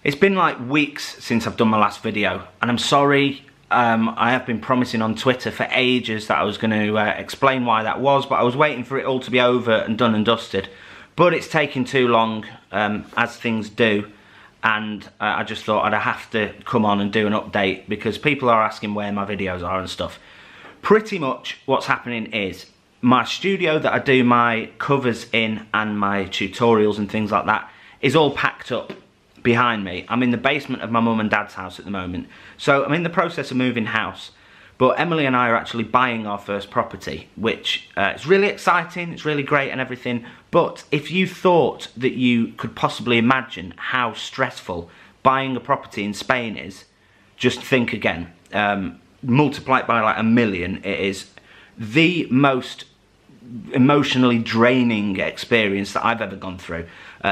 It's been like weeks since I've done my last video, and I'm sorry. I have been promising on Twitter for ages that I was going to explain why that was, but I was waiting for it all to be over and done and dusted. But it's taken too long, as things do, and I just thought I'd have to come on and do an update because people are asking where my videos are and stuff. Pretty much what's happening is my studio that I do my covers in and my tutorials and things like that is all packed up behind me. I'm in the basement of my mum and dad's house at the moment, so I'm in the process of moving house, but Emily and I are actually buying our first property, which is really exciting, it's really great and everything, but if you thought that you could possibly imagine how stressful buying a property in Spain is, just think again. Multiply it by like 1,000,000, it is the most emotionally draining experience that I've ever gone through.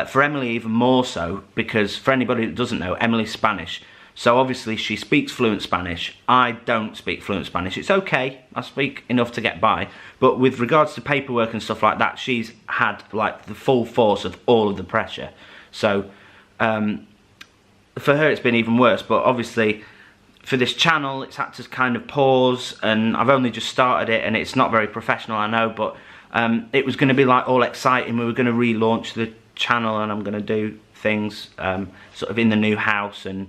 For Emily even more so, because for anybody that doesn't know, Emily's Spanish, so obviously she speaks fluent Spanish. I don't speak fluent Spanish. It's okay, I speak enough to get by, but with regards to paperwork and stuff like that, she's had like the full force of all of the pressure. So for her it's been even worse, but obviously for this channel it's had to kind of pause, and I've only just started it and it's not very professional, I know, but it was going to be like all exciting. We were going to relaunch the channel and I'm going to do things sort of in the new house and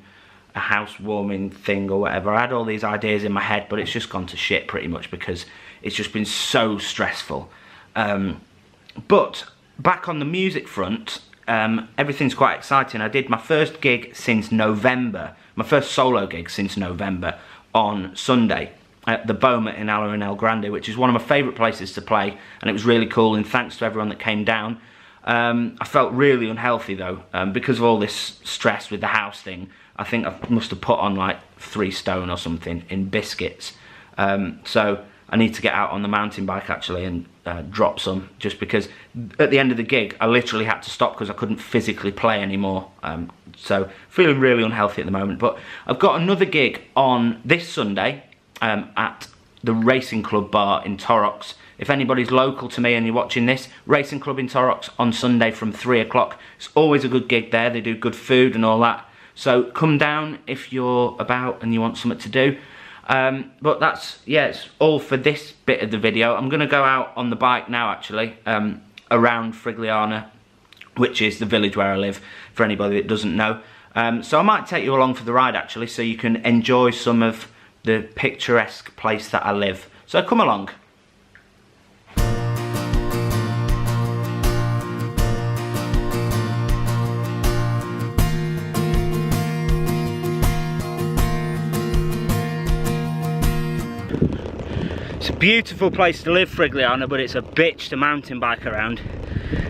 a housewarming thing or whatever. I had all these ideas in my head, but it's just gone to shit pretty much because it's just been so stressful. But back on the music front, everything's quite exciting. I did my first gig since November, my first solo gig since November on Sunday at the Boma in Ala El Grande, which is one of my favourite places to play, and it was really cool, and thanks to everyone that came down. I felt really unhealthy though, because of all this stress with the house thing. I think I must have put on like 3 stone or something in biscuits. So I need to get out on the mountain bike actually and drop some, just because at the end of the gig I literally had to stop because I couldn't physically play anymore. So feeling really unhealthy at the moment, but I've got another gig on this Sunday at the Racing Club bar in Torrox. If anybody's local to me and you're watching this, Racing Club in Torrox on Sunday from 3 o'clock. It's always a good gig there, they do good food and all that. So come down if you're about and you want something to do. But that's, yeah, it's all for this bit of the video. I'm going to go out on the bike now actually, around Frigiliana, which is the village where I live, for anybody that doesn't know. So I might take you along for the ride actually, so you can enjoy some of the picturesque place that I live. So come along. It's a beautiful place to live, Frigiliana, but it's a bitch to mountain bike around.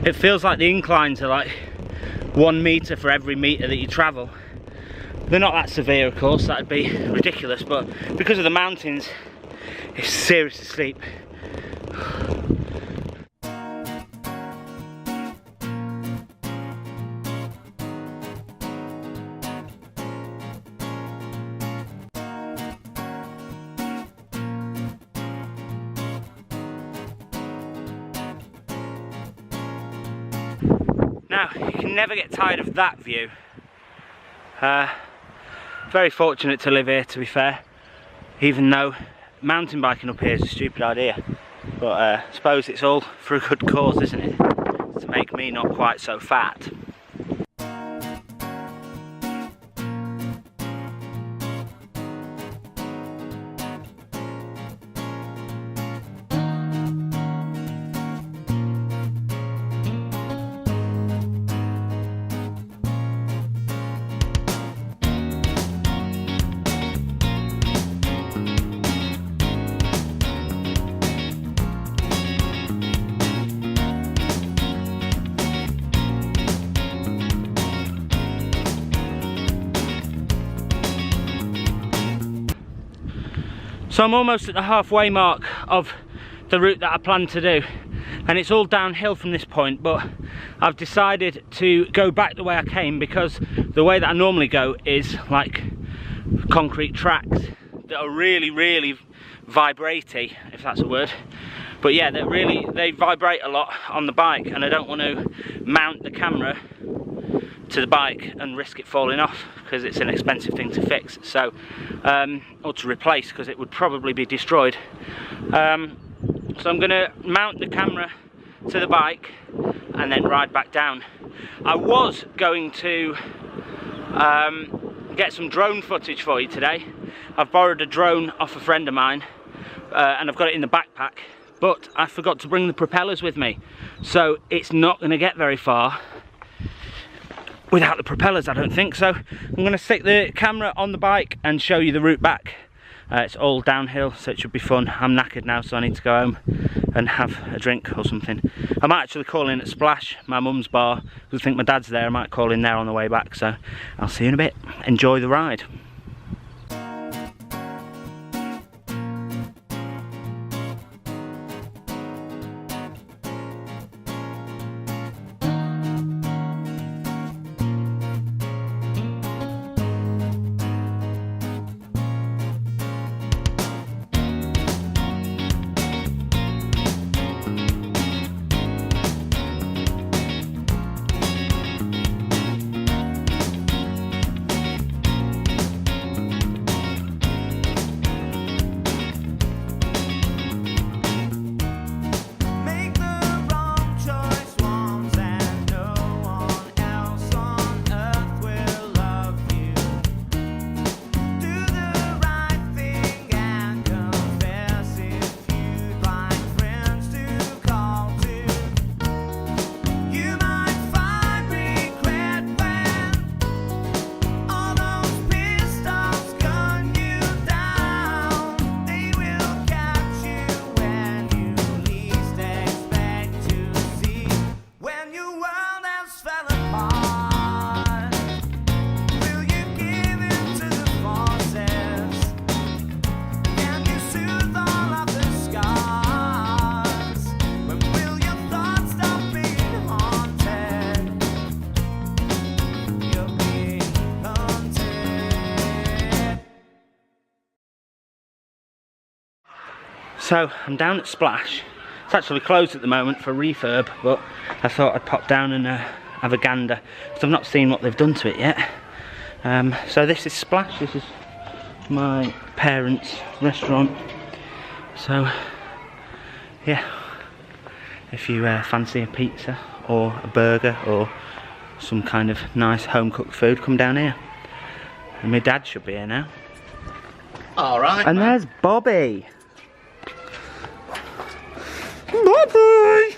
It feels like the inclines are like 1 metre for every metre that you travel. They're not that severe, of course, that'd be ridiculous, but because of the mountains, it's seriously steep. Now, you can never get tired of that view. Very fortunate to live here, to be fair, even though mountain biking up here is a stupid idea. But I suppose it's all for a good cause, isn't it? To make me not quite so fat. So I'm almost at the halfway mark of the route that I plan to do, and it's all downhill from this point, but I've decided to go back the way I came because the way that I normally go is like concrete tracks that are really vibratey, if that's a word. But yeah, they vibrate a lot on the bike, and I don't want to mount the camera to the bike and risk it falling off, because it's an expensive thing to fix, so or to replace, because it would probably be destroyed. So I'm going to mount the camera to the bike and then ride back down. I was going to get some drone footage for you today. I've borrowed a drone off a friend of mine and I've got it in the backpack, but I forgot to bring the propellers with me, so it's not going to get very far without the propellers, I don't think. So I'm going to stick the camera on the bike and show you the route back. It's all downhill, so it should be fun. I'm knackered now, so I need to go home and have a drink or something. I might actually call in at Splash, my mum's bar, because I think my dad's there. I might call in there on the way back, so I'll see you in a bit. Enjoy the ride. So I'm down at Splash. It's actually closed at the moment for refurb, but I thought I'd pop down and have a gander, because I've not seen what they've done to it yet. So this is Splash. This is my parents' restaurant. So yeah, if you fancy a pizza or a burger or some kind of nice home cooked food, come down here. And my dad should be here now. Alright. And there's Bobby. Bobby!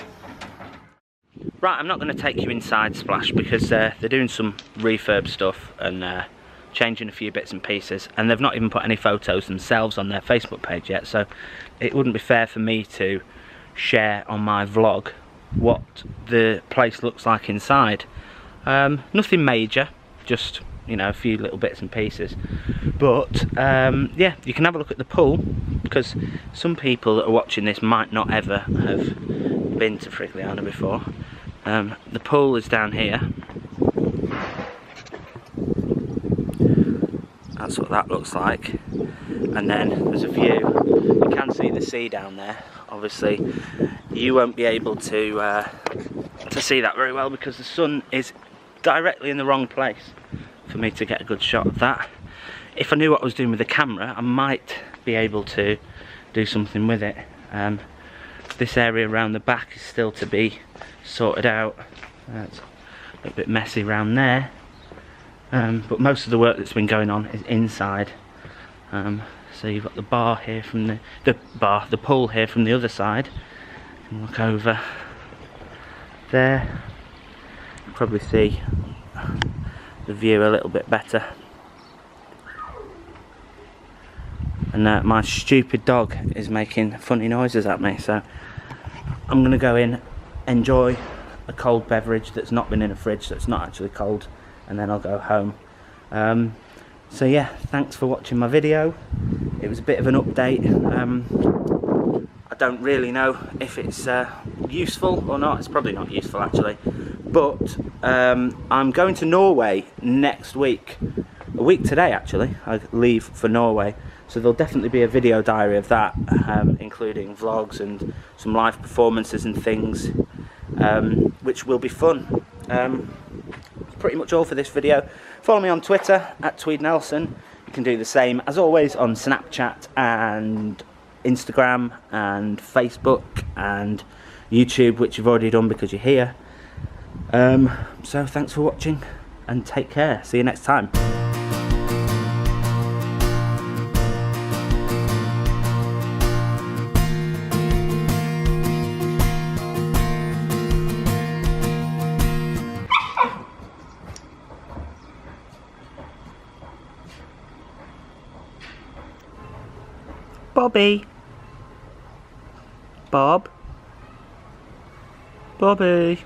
Right, I'm not going to take you inside Splash, because they're doing some refurb stuff and changing a few bits and pieces, and they've not even put any photos themselves on their Facebook page yet, so it wouldn't be fair for me to share on my vlog what the place looks like inside. Nothing major, just, you know, a few little bits and pieces, but yeah, you can have a look at the pool, because some people that are watching this might not ever have been to Frigiliana before. The pool is down here. That's what that looks like, and then there's a view. You can see the sea down there. Obviously you won't be able to see that very well, because the sun is directly in the wrong place for me to get a good shot of that. If I knew what I was doing with the camera, I might be able to do something with it. This area around the back is still to be sorted out. It's a little bit messy around there, but most of the work that's been going on is inside. So you've got the bar here from the pool here from the other side. You can look over there, you can probably see the view a little bit better. And my stupid dog is making funny noises at me, so I'm going to go in, enjoy a cold beverage that's not been in a fridge, that's not actually cold, and then I'll go home. So yeah, thanks for watching my video. It was a bit of an update. I don't really know if it's useful or not. It's probably not useful actually, but I'm going to Norway next week. A week today actually, I leave for Norway, so there'll definitely be a video diary of that, including vlogs and some live performances and things, which will be fun. That's pretty much all for this video. Follow me on Twitter at TweedNelson. You can do the same as always on Snapchat and Instagram and Facebook and YouTube, which you've already done because you're here. So thanks for watching and take care. See you next time. Bobby. Bob. Bobby.